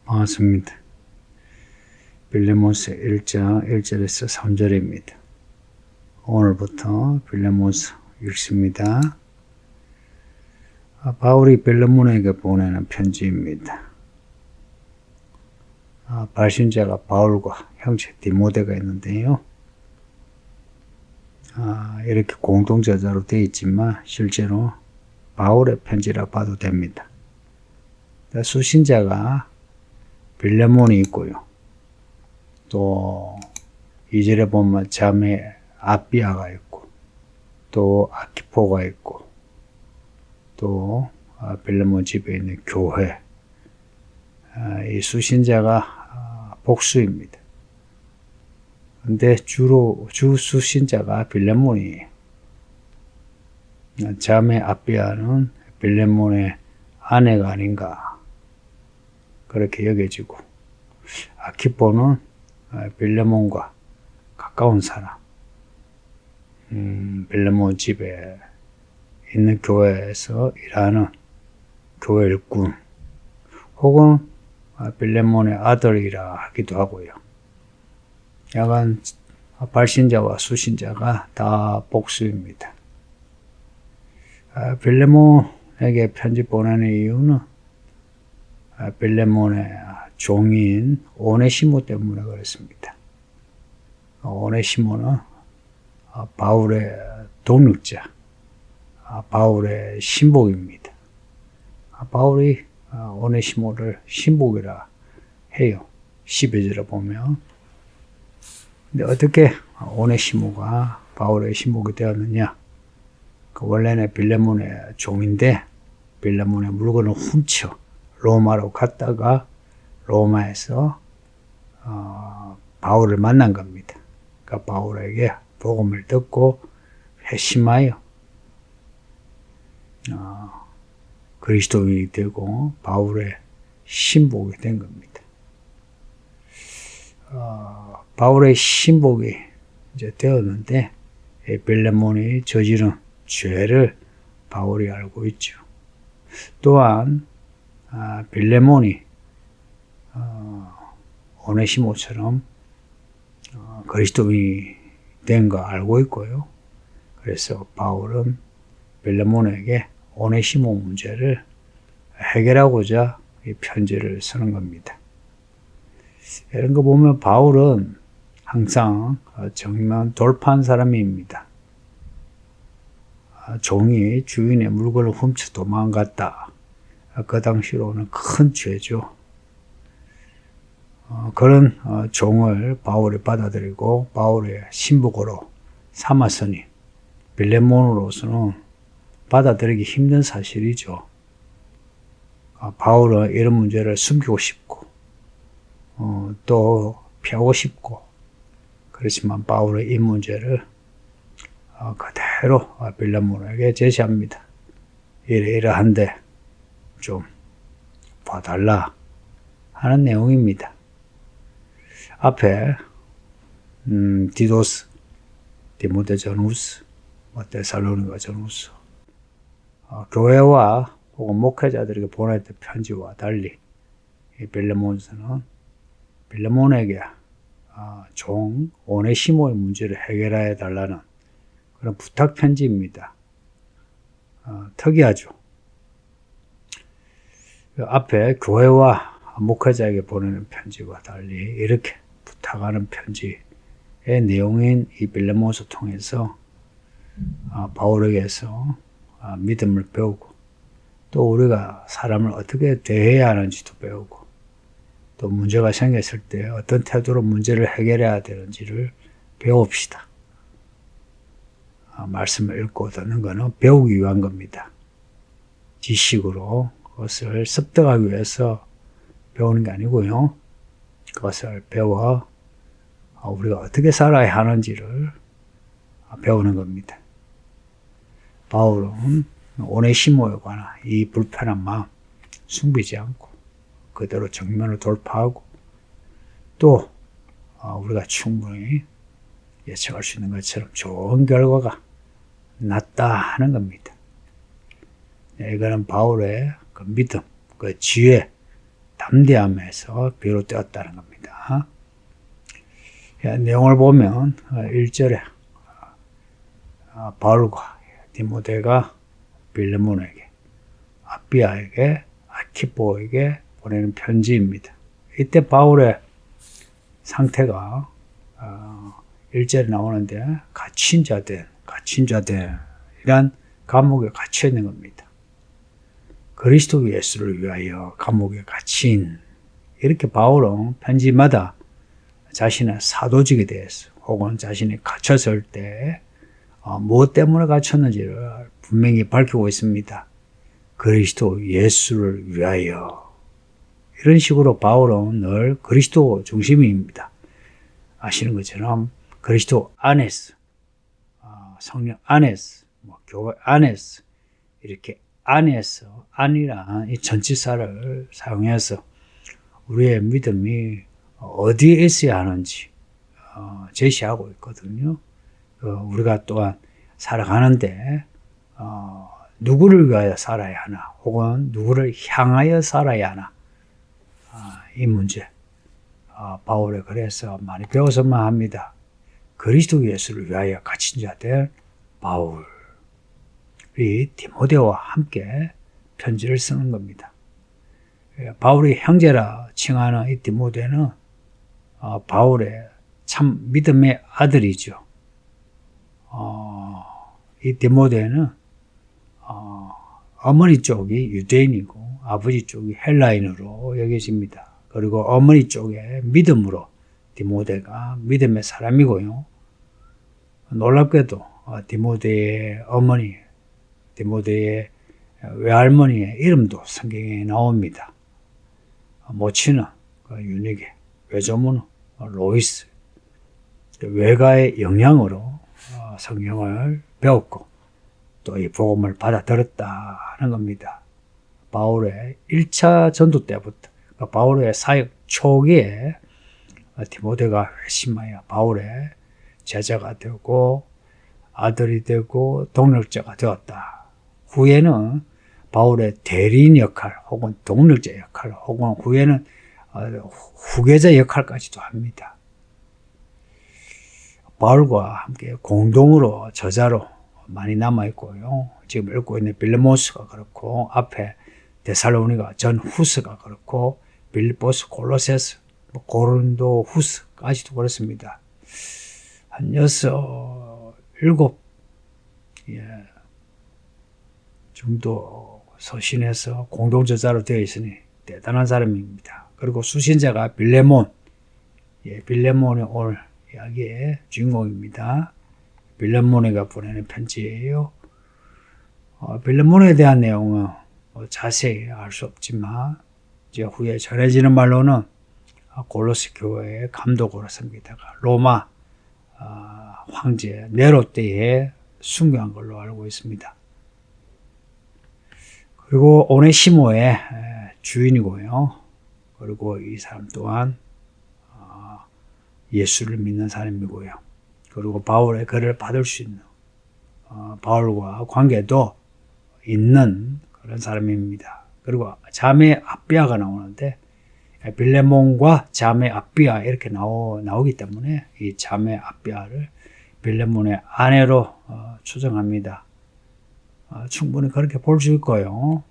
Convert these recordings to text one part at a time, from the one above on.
반갑습니다. 빌레몬서 1장 1절에서 3절입니다. 오늘부터 빌레몬서 읽습니다. 바울이 빌레몬에게 보내는 편지입니다. 발신자가 바울과 형제 디모데가 있는데요. 이렇게 공동저자로 되어 있지만 실제로 바울의 편지라 봐도 됩니다. 수신자가 빌레몬이 있고요. 또 2절에 보면 자매 아비아가 있고 또 아키포가 있고 또 빌레몬 집에 있는 교회, 이 수신자가 복수입니다. 근데 주 수신자가 빌레몬이에요. 자매 아비아는 빌레몬의 아내가 아닌가 그렇게 여겨지고, 아키포는 빌레몬과 가까운 사람, 빌레몬 집에 있는 교회에서 일하는 교회 일꾼 혹은 빌레몬의 아들이라 하기도 하고요. 약간 발신자와 수신자가 다 복수입니다. 빌레몬에게 편지 보내는 이유는 빌레몬의 종인 오네시모 때문에 그렇습니다. 오네시모는 바울의 동력자, 바울의 신복입니다. 바울이 오네시모를 신복이라 해요. 12절에 보면. 근데 어떻게 오네시모가 바울의 신복이 되었느냐? 원래는 빌레몬의 종인데 빌레몬의 물건을 훔쳐 로마로 갔다가 로마에서 바울을 만난 겁니다. 그러니까 바울에게 복음을 듣고 회심하여 그리스도인이 되고 바울의 신복이 된 겁니다. 바울의 신복이 이제 되었는데 빌레몬이 저지른 죄를 바울이 알고 있죠. 또한 빌레몬이 오네시모처럼 그리스도인이 된 거 알고 있고요. 그래서 바울은 빌레몬에게 오네시모 문제를 해결하고자 이 편지를 쓰는 겁니다. 이런 거 보면 바울은 항상 정면 돌파한 사람입니다. 종이 주인의 물건을 훔쳐 도망갔다. 그 당시로는 큰 죄죠. 그런 종을 바울이 받아들이고 바울의 신복으로 삼았으니 빌레몬으로서는 받아들이기 힘든 사실이죠. 바울은 이런 문제를 숨기고 싶고 또 피하고 싶고, 그렇지만 바울은 이 문제를 그대로 빌레몬에게 제시합니다. 이러한데 좀 봐달라 하는 내용입니다. 앞에 디도스, 디모데 전후서, 데살로니가 전후서, 교회와 혹은 목회자들에게 보냈던 편지와 달리 이 빌레몬서는 빌레몬에게 종 오네시모의 문제를 해결해 달라는 그런 부탁 편지입니다. 특이하죠. 앞에 교회와 목회자에게 보내는 편지와 달리 이렇게 부탁하는 편지의 내용인 이 빌레몬서 통해서 바울에게서 믿음을 배우고, 또 우리가 사람을 어떻게 대해야 하는지도 배우고, 또 문제가 생겼을 때 어떤 태도로 문제를 해결해야 되는지를 배웁시다. 말씀을 읽고 듣는 것은 배우기 위한 겁니다. 지식으로 그것을 습득하기 위해서 배우는 게 아니고요. 그것을 배워 우리가 어떻게 살아야 하는지를 배우는 겁니다. 바울은 오네시모에 관한 이 불편한 마음 숨기지 않고 그대로 정면을 돌파하고, 또 우리가 충분히 예측할 수 있는 것처럼 좋은 결과가 났다 하는 겁니다. 이거는 바울의 그 믿음, 그 지혜, 담대함에서 비롯되었다는 겁니다. 내용을 보면 1절에 바울과 디모데가 빌레몬에게, 아비아에게, 아키포에게 보내는 편지입니다. 이때 바울의 상태가 1절에 나오는데 갇힌 자들 이란 감옥에 갇혀 있는 겁니다. 그리스도 예수를 위하여 감옥에 갇힌, 이렇게 바울은 편지마다 자신의 사도직에 대해서 혹은 자신이 갇혔을 때 무엇 때문에 갇혔는지를 분명히 밝히고 있습니다. 그리스도 예수를 위하여. 이런 식으로 바울은 늘 그리스도 중심입니다. 아시는 것처럼 그리스도 안에서, 성령 안에서, 교회 안에서, 이렇게 안에서, 안이란 이 전치사를 사용해서 우리의 믿음이 어디에 있어야 하는지 제시하고 있거든요. 우리가 또한 살아가는데 누구를 위하여 살아야 하나, 혹은 누구를 향하여 살아야 하나, 이 문제 바울이 그래서 많이 배워서만 합니다. 그리스도 예수를 위하여 갇힌 자들 바울이 디모데와 함께 편지를 쓰는 겁니다. 바울이 형제라 칭하는 이 디모데는 바울의 참 믿음의 아들이죠. 이 디모데는 어머니 쪽이 유대인이고 아버지 쪽이 헬라인으로 여겨집니다. 그리고 어머니 쪽에 믿음으로 디모데가 믿음의 사람이고요. 놀랍게도 디모데의 어머니, 디모데의 외할머니의 이름도 성경에 나옵니다. 모친은 유니게, 외조모는 로이스. 외가의 영향으로 성경을 배웠고 또 이 복음을 받아들였다는 겁니다. 바울의 1차 전도 때부터, 바울의 사역 초기에 디모데가 회심하여 바울의 제자가 되고 아들이 되고 동력자가 되었다. 후에는 바울의 대리인 역할 혹은 동력자 역할 혹은 후에는 후계자 역할까지도 합니다. 바울과 함께 공동으로 저자로 많이 남아있고요. 지금 읽고 있는 빌레몬스가 그렇고, 앞에 데살로니가 전 후스가 그렇고, 빌립보스, 골로새서, 고린도 후스까지도 그렇습니다. 한 6, 7 정도 서신에서 공동저자로 되어 있으니 대단한 사람입니다. 그리고 수신자가 빌레몬, 빌레몬이 오늘 이야기의 주인공입니다. 빌레몬이가 보내는 편지예요. 빌레몬에 대한 내용은 자세히 알 수 없지만 이제 후에 전해지는 말로는 골로새 교회의 감독으로 섬기다가 로마 황제 네로 때에 순교한 걸로 알고 있습니다. 그리고 오네시모의 주인이고요. 그리고 이 사람 또한 예수를 믿는 사람이고요. 그리고 바울의 글을 받을 수 있는, 바울과 관계도 있는 그런 사람입니다. 그리고 자매 아비아가 나오는데 빌레몬과 자매 아비아 이렇게 나오기 때문에 이 자매 아비아를 빌레몬의 아내로 추정합니다. 충분히 그렇게 볼 수 있고요.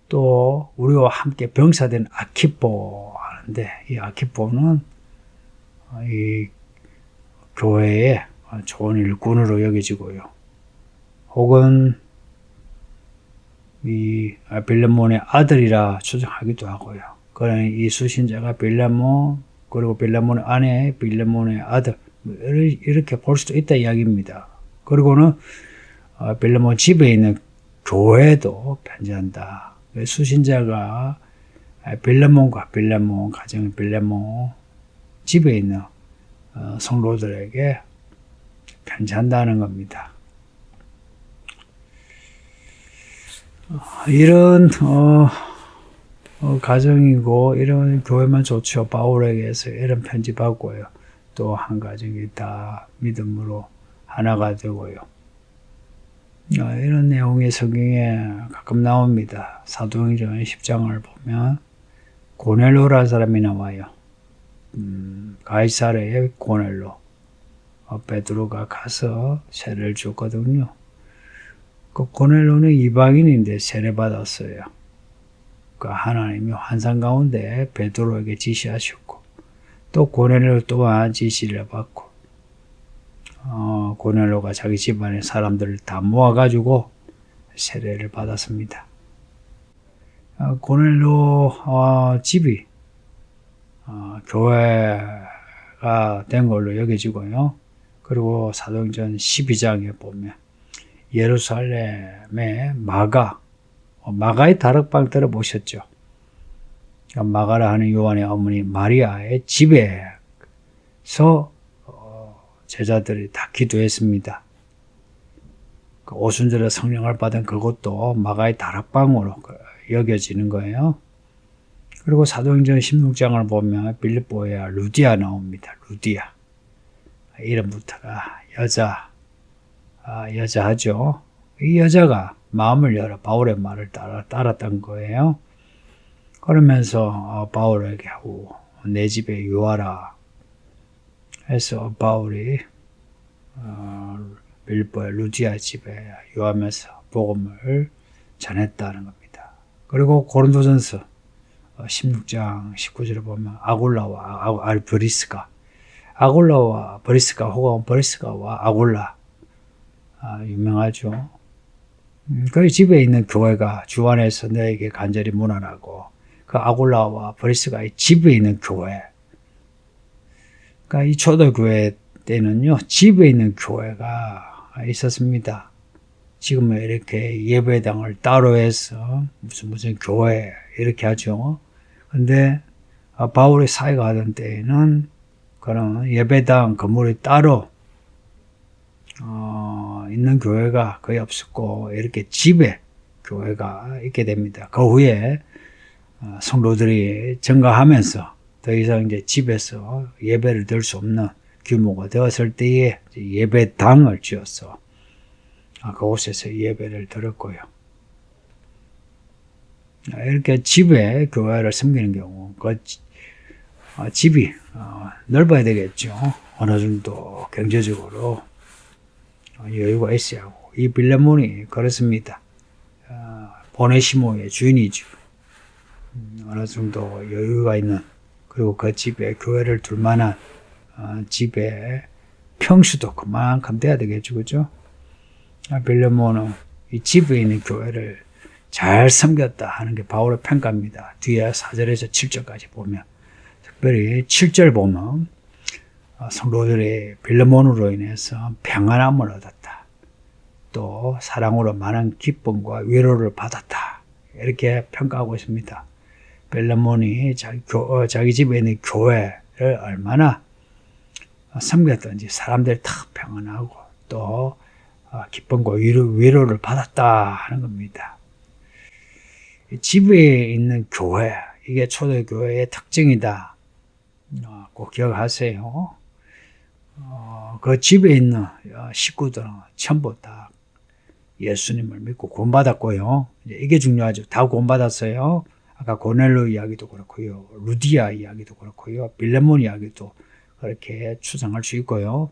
또 우리와 함께 병사된 아키포 하는데, 이 아키포는 이 교회의 좋은 일꾼으로 여겨지고요. 혹은 이 빌레몬의 아들이라 추정하기도 하고요. 그러니 이 수신자가 빌레몬, 그리고 빌레몬의 아내, 빌레몬의 아들, 이렇게 볼 수도 있다 이야기입니다. 그리고는 빌레몬 집에 있는 교회도 편지한다. 수신자가 빌레몬과 빌레몬 가정, 빌레몬 집에 있는 성도들에게 편지한다는 겁니다. 이런 가정이고 이런 교회만 좋죠. 바울에게서 이런 편지 받고요. 또 한 가정이 다 믿음으로 하나가 되고요. 이런 내용이 성경에 가끔 나옵니다. 사도행전 10장을 보면 고넬로라는 사람이 나와요. 가이사랴의 고넬로. 베드로가 가서 세례를 줬거든요. 그 고넬로는 이방인인데 세례 받았어요. 그 하나님이 환상 가운데 베드로에게 지시하셨고, 또 고넬로 또한 지시를 받고, 고넬로가 자기 집안의 사람들을 다 모아가지고 세례를 받았습니다. 고넬로 집이 교회가 된 걸로 여겨지고요. 그리고 사도행전 12장에 보면 예루살렘의 마가의 다락방 들어보셨죠? 마가라 하는 요한의 어머니 마리아의 집에서 제자들이 다 기도했습니다. 그 오순절에 성령을 받은 그것도 마가의 다락방으로 여겨지는 거예요. 그리고 사도행전 16장을 보면 빌립보에 루디아 나옵니다. 루디아. 이름부터가 여자하죠. 이 여자가 마음을 열어 바울의 말을 따랐던 거예요. 그러면서 바울에게 내 집에 유하라 해서 바울이 빌립보의 루디아 집에 유하면서 복음을 전했다는 겁니다. 그리고 고린도전서 16장 19절에 보면 아굴라와 브리스가 혹은 브리스가와 아굴라 유명하죠. 그 집에 있는 교회가 주 안에서 너에게 간절히 문안하고 그 아굴라와 브리스가의 집에 있는 교회. 그러니까 이 초대교회 때는요, 집에 있는 교회가 있었습니다. 지금은 이렇게 예배당을 따로 해서 무슨 교회 이렇게 하죠. 근데 바울이 사회가 하던 때에는 그런 예배당 건물이 따로 있는 교회가 거의 없었고 이렇게 집에 교회가 있게 됩니다. 그 후에 성도들이 증가하면서 더 이상 이제 집에서 예배를 드릴 수 없는 규모가 되었을 때에 예배당을 지어서 그곳에서 예배를 드렸고요. 이렇게 집에 교회를 섬기는 경우 그 집이 넓어야 되겠죠. 어느 정도 경제적으로 여유가 있어야 하고 이 빌레몬이 그렇습니다. 보네시모의 주인이죠. 어느 정도 여유가 있는 그리고 그 집에 교회를 둘 만한 집에 평수도 그만큼 돼야 되겠죠. 그죠? 빌레몬은 이 집에 있는 교회를 잘 섬겼다 하는 게 바울의 평가입니다. 뒤에 4절에서 7절까지 보면 특별히 7절 보면 성도들이 빌레몬으로 인해서 평안함을 얻었다. 또 사랑으로 많은 기쁨과 위로를 받았다. 이렇게 평가하고 있습니다. 빌레몬이 자기 집에 있는 교회를 얼마나 섬겼던지 사람들이 다 평안하고 또 기쁨과 위로를 받았다 하는 겁니다. 집에 있는 교회, 이게 초대교회의 특징이다. 꼭 기억하세요. 그 집에 있는 식구들은 전부 다 예수님을 믿고 구원받았고요. 이게 중요하죠. 다 구원받았어요. 아까 고넬로 이야기도 그렇고요. 루디아 이야기도 그렇고요. 빌레몬 이야기도 그렇게 추정할 수 있고요.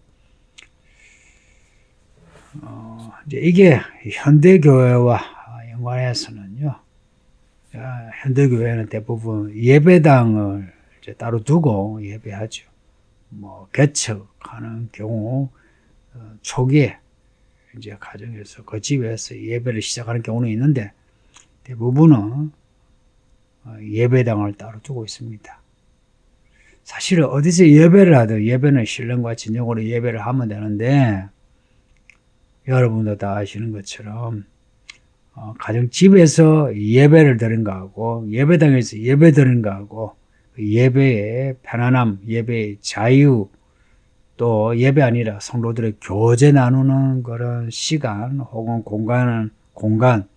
이제 이게 현대교회와 연관해서는요. 현대교회는 대부분 예배당을 이제 따로 두고 예배하죠. 개척하는 경우 초기에 이제 가정에서 그 집에서 예배를 시작하는 경우는 있는데 대부분은 예배당을 따로 두고 있습니다. 사실은 어디서 예배를 하든 예배는 신령과 진정으로 예배를 하면 되는데 여러분도 다 아시는 것처럼 가정집에서 예배를 드리는 거하고 예배당에서 예배 드리는 거하고 예배의 편안함, 예배의 자유 또 예배 아니라 성도들의 교제 나누는 그런 시간 혹은 공간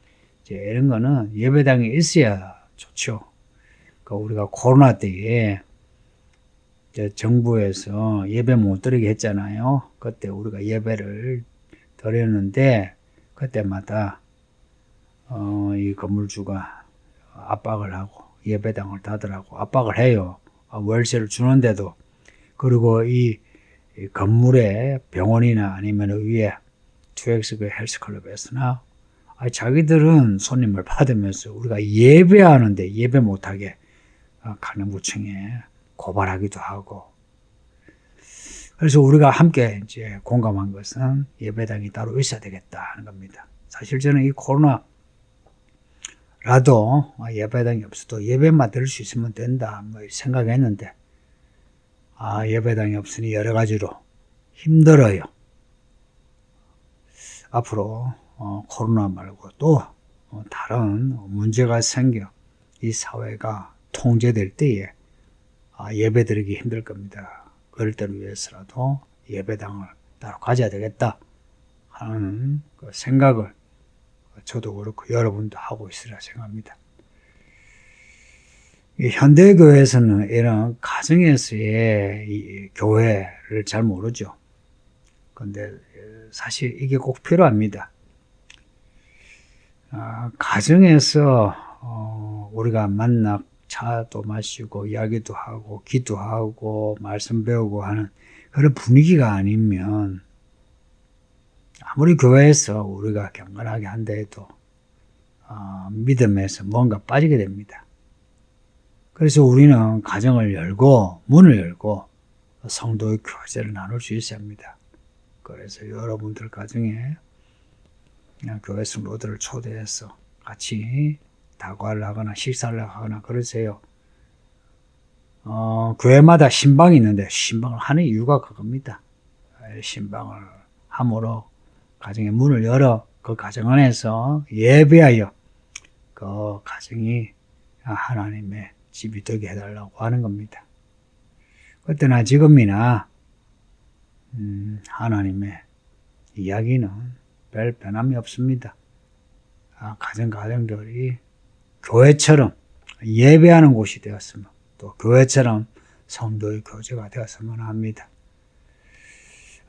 이제 이런 거는 예배당에 있어야 좋죠. 우리가 코로나 때에 정부에서 예배 못 드리게 했잖아요. 그때 우리가 예배를 드렸는데 그때마다 이 건물주가 압박을 하고 예배당을 닫으라고 압박을 해요. 월세를 주는데도. 그리고 이 건물에 병원이나 아니면 위에 2X 그 헬스클럽에서나 자기들은 손님을 받으면서 우리가 예배하는데 예배 못하게 강남구청에 고발하기도 하고. 그래서 우리가 함께 이제 공감한 것은 예배당이 따로 있어야 되겠다 하는 겁니다. 사실 저는 이 코로나라도 예배당이 없어도 예배만 드릴 수 있으면 된다 뭐 생각했는데 예배당이 없으니 여러 가지로 힘들어요. 앞으로 코로나 말고 또 다른 문제가 생겨 이 사회가 통제될 때에 예배 드리기 힘들 겁니다. 그럴 때를 위해서라도 예배당을 따로 가져야 되겠다 하는 그 생각을 저도 그렇고 여러분도 하고 있으리라 생각합니다. 현대교회에서는 이런 가정에서의 이 교회를 잘 모르죠. 근데 사실 이게 꼭 필요합니다. 가정에서 우리가 만나 차도 마시고 이야기도 하고 기도하고 말씀 배우고 하는 그런 분위기가 아니면 아무리 교회에서 우리가 경건하게 한다 해도 믿음에서 뭔가 빠지게 됩니다. 그래서 우리는 가정을 열고 문을 열고 성도의 교제를 나눌 수 있어야 합니다. 그래서 여러분들 가정에 교회 성도들을 초대해서 같이 다과를 하거나 식사를 하거나 그러세요. 교회마다 신방이 있는데 신방을 하는 이유가 그겁니다. 신방을 함으로 가정의 문을 열어 그 가정 안에서 예배하여 그 가정이 하나님의 집이 되게 해달라고 하는 겁니다. 그때나 지금이나 하나님의 이야기는 별 변함이 없습니다. 가정들이 교회처럼 예배하는 곳이 되었으면 또 교회처럼 성도의 교제가 되었으면 합니다.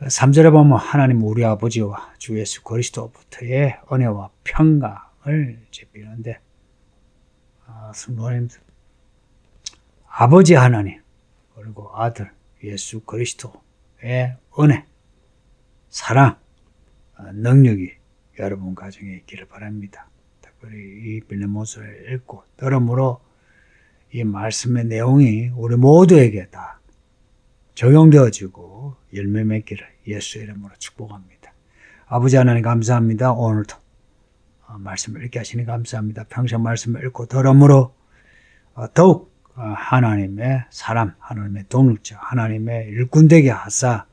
3절에 보면 하나님 우리 아버지와 주 예수 그리스도부터의 은혜와 평강을 비는데 성도님 아버지 하나님 그리고 아들 예수 그리스도의 은혜 사랑 능력이 여러분 가정에 있기를 바랍니다. 특별히 이 빌레몬서를 읽고 들음으로 이 말씀의 내용이 우리 모두에게 다 적용되어지고 열매 맺기를 예수의 이름으로 축복합니다. 아버지 하나님 감사합니다. 오늘도 말씀을 읽게 하시니 감사합니다. 평생 말씀을 읽고 들음으로 더욱 하나님의 사람, 하나님의 동력자, 하나님의 일꾼 되게 하사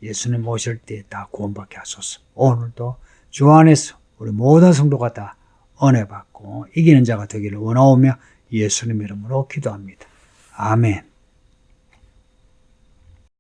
예수님 오실 때 다 구원받게 하소서. 오늘도 주 안에서 우리 모든 성도가 다 은혜 받고 이기는 자가 되기를 원하오며 예수님 이름으로 기도합니다. 아멘.